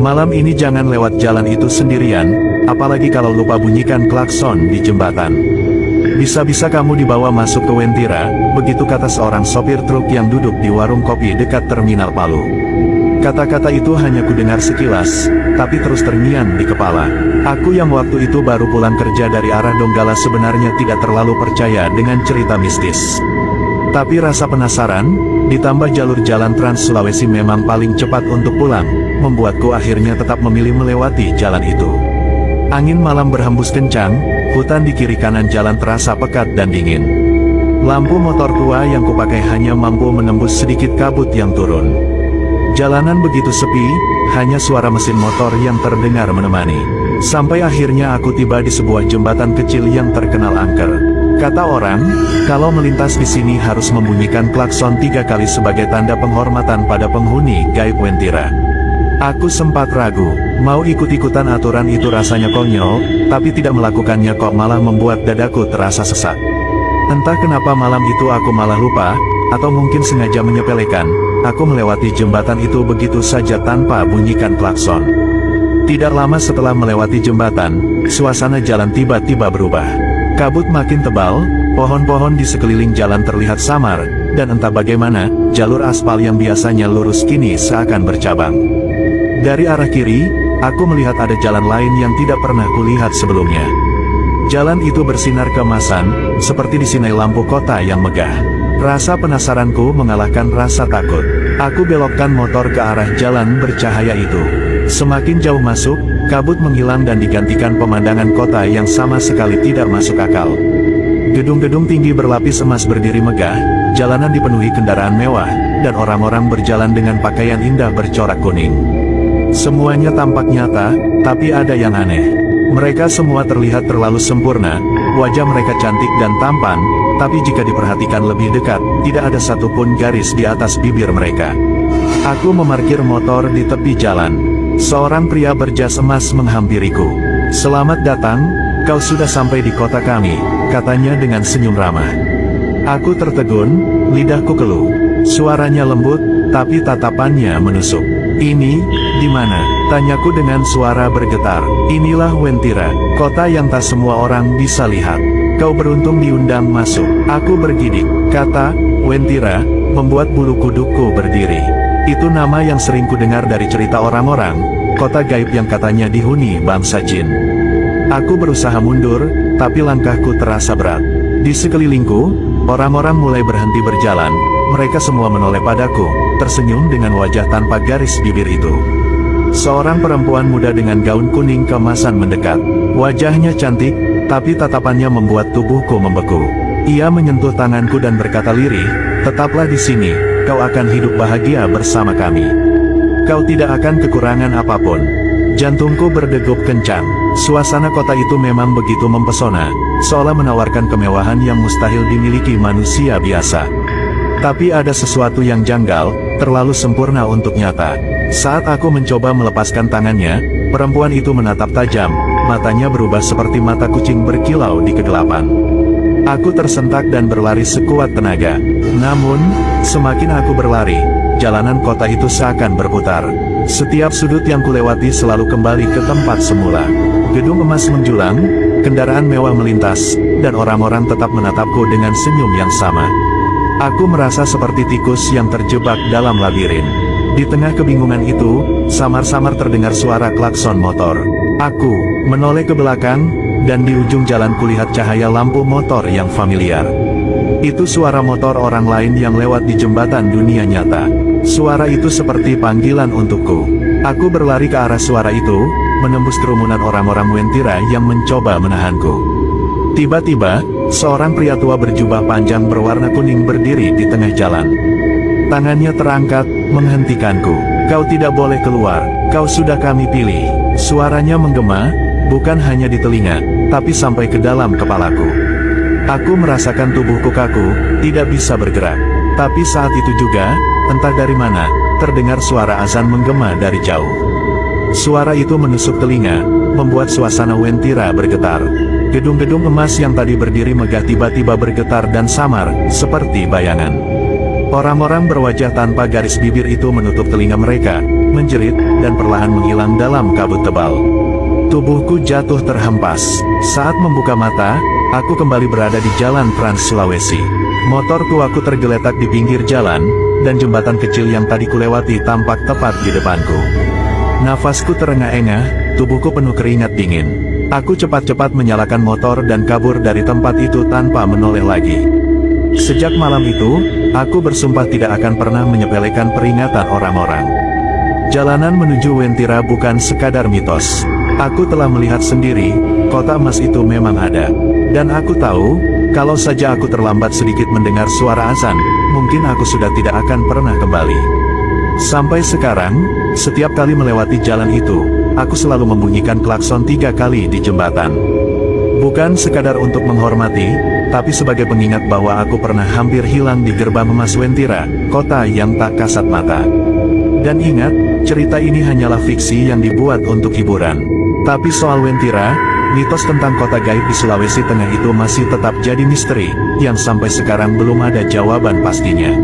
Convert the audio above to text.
Malam ini jangan lewat jalan itu sendirian, apalagi kalau lupa bunyikan klakson di jembatan. Bisa-bisa kamu dibawa masuk ke Wentira, begitu kata seorang sopir truk yang duduk di warung kopi dekat terminal Palu. Kata-kata itu hanya kudengar sekilas, tapi terus terngiang di kepala. Aku yang waktu itu baru pulang kerja dari arah Donggala sebenarnya tidak terlalu percaya dengan cerita mistis. Tapi rasa penasaran, ditambah jalur jalan Trans Sulawesi memang paling cepat untuk pulang, membuatku akhirnya tetap memilih melewati jalan itu. Angin malam berhembus kencang, hutan di kiri kanan jalan terasa pekat dan dingin. Lampu motor tua yang kupakai hanya mampu menembus sedikit kabut yang turun. Jalanan begitu sepi, hanya suara mesin motor yang terdengar menemani. Sampai akhirnya aku tiba di sebuah jembatan kecil yang terkenal angker. Kata orang, kalau melintas di sini harus membunyikan klakson 3 kali sebagai tanda penghormatan pada penghuni gaib Wentira. Aku sempat ragu, mau ikut-ikutan aturan itu rasanya konyol, tapi tidak melakukannya kok malah membuat dadaku terasa sesak. Entah kenapa malam itu aku malah lupa, atau mungkin sengaja menyepelekan, aku melewati jembatan itu begitu saja tanpa bunyikan klakson. Tidak lama setelah melewati jembatan, suasana jalan tiba-tiba berubah. Kabut makin tebal, pohon-pohon di sekeliling jalan terlihat samar, dan entah bagaimana, jalur aspal yang biasanya lurus kini seakan bercabang. Dari arah kiri, aku melihat ada jalan lain yang tidak pernah kulihat sebelumnya. Jalan itu bersinar keemasan, seperti disinai lampu kota yang megah. Rasa penasaranku mengalahkan rasa takut. Aku belokkan motor ke arah jalan bercahaya itu. Semakin jauh masuk, kabut menghilang dan digantikan pemandangan kota yang sama sekali tidak masuk akal. Gedung-gedung tinggi berlapis emas berdiri megah, jalanan dipenuhi kendaraan mewah, dan orang-orang berjalan dengan pakaian indah bercorak kuning. Semuanya tampak nyata, tapi ada yang aneh. Mereka semua terlihat terlalu sempurna, wajah mereka cantik dan tampan, tapi jika diperhatikan lebih dekat, tidak ada satupun garis di atas bibir mereka. Aku memarkir motor di tepi jalan. Seorang pria berjas emas menghampiriku. "Selamat datang, kau sudah sampai di kota kami," katanya dengan senyum ramah. Aku tertegun, lidahku keluh. Suaranya lembut, tapi tatapannya menusuk. "Ini, di mana?" tanyaku dengan suara bergetar. "Inilah Wentira, kota yang tak semua orang bisa lihat. Kau beruntung diundang masuk." Aku bergidik. Kata Wentira membuat bulu kudukku berdiri. Itu nama yang sering kudengar dari cerita orang-orang, kota gaib yang katanya dihuni bangsa jin. Aku berusaha mundur, tapi langkahku terasa berat. Di sekelilingku, orang-orang mulai berhenti berjalan. Mereka semua menoleh padaku, tersenyum dengan wajah tanpa garis bibir itu. Seorang perempuan muda dengan gaun kuning keemasan mendekat. Wajahnya cantik, tapi tatapannya membuat tubuhku membeku. Ia menyentuh tanganku dan berkata lirih, "Tetaplah di sini, kau akan hidup bahagia bersama kami. Kau tidak akan kekurangan apapun." Jantungku berdegup kencang. Suasana kota itu memang begitu mempesona, seolah menawarkan kemewahan yang mustahil dimiliki manusia biasa. Tapi ada sesuatu yang janggal, terlalu sempurna untuk nyata. Saat aku mencoba melepaskan tangannya, perempuan itu menatap tajam, matanya berubah seperti mata kucing berkilau di kegelapan. Aku tersentak dan berlari sekuat tenaga. Namun, semakin aku berlari, jalanan kota itu seakan berputar. Setiap sudut yang kulewati selalu kembali ke tempat semula. Gedung emas menjulang, kendaraan mewah melintas, dan orang-orang tetap menatapku dengan senyum yang sama. Aku merasa seperti tikus yang terjebak dalam labirin. Di tengah kebingungan itu, samar-samar terdengar suara klakson motor. Aku menoleh ke belakang, dan di ujung jalan kulihat cahaya lampu motor yang familiar. Itu suara motor orang lain yang lewat di jembatan dunia nyata. Suara itu seperti panggilan untukku. Aku berlari ke arah suara itu, menembus kerumunan orang-orang Wentira yang mencoba menahanku. Tiba-tiba, seorang pria tua berjubah panjang berwarna kuning berdiri di tengah jalan. Tangannya terangkat, menghentikanku. "Kau tidak boleh keluar, kau sudah kami pilih." Suaranya menggema, bukan hanya di telinga, tapi sampai ke dalam kepalaku. Aku merasakan tubuhku kaku, tidak bisa bergerak. Tapi saat itu juga, entah dari mana, terdengar suara azan menggema dari jauh. Suara itu menusuk telinga, membuat suasana Wentira bergetar. Gedung-gedung emas yang tadi berdiri megah tiba-tiba bergetar dan samar, seperti bayangan. Orang-orang berwajah tanpa garis bibir itu menutup telinga mereka, menjerit, dan perlahan menghilang dalam kabut tebal. Tubuhku jatuh terhempas. Saat membuka mata, aku kembali berada di jalan Trans Sulawesi. Motor tuaku tergeletak di pinggir jalan, dan jembatan kecil yang tadi kulewati tampak tepat di depanku. Nafasku terengah-engah, tubuhku penuh keringat dingin. Aku cepat-cepat menyalakan motor dan kabur dari tempat itu tanpa menoleh lagi. Sejak malam itu, aku bersumpah tidak akan pernah menyepelekan peringatan orang-orang. Jalanan menuju Wentira bukan sekadar mitos. Aku telah melihat sendiri, kota emas itu memang ada. Dan aku tahu, kalau saja aku terlambat sedikit mendengar suara azan, mungkin aku sudah tidak akan pernah kembali. Sampai sekarang, setiap kali melewati jalan itu, aku selalu membunyikan klakson 3 kali di jembatan. Bukan sekadar untuk menghormati, tapi sebagai pengingat bahwa aku pernah hampir hilang di gerbang emas Wentira, kota yang tak kasat mata. Dan ingat, cerita ini hanyalah fiksi yang dibuat untuk hiburan. Tapi soal Wentira, mitos tentang kota gaib di Sulawesi Tengah itu masih tetap jadi misteri, yang sampai sekarang belum ada jawaban pastinya.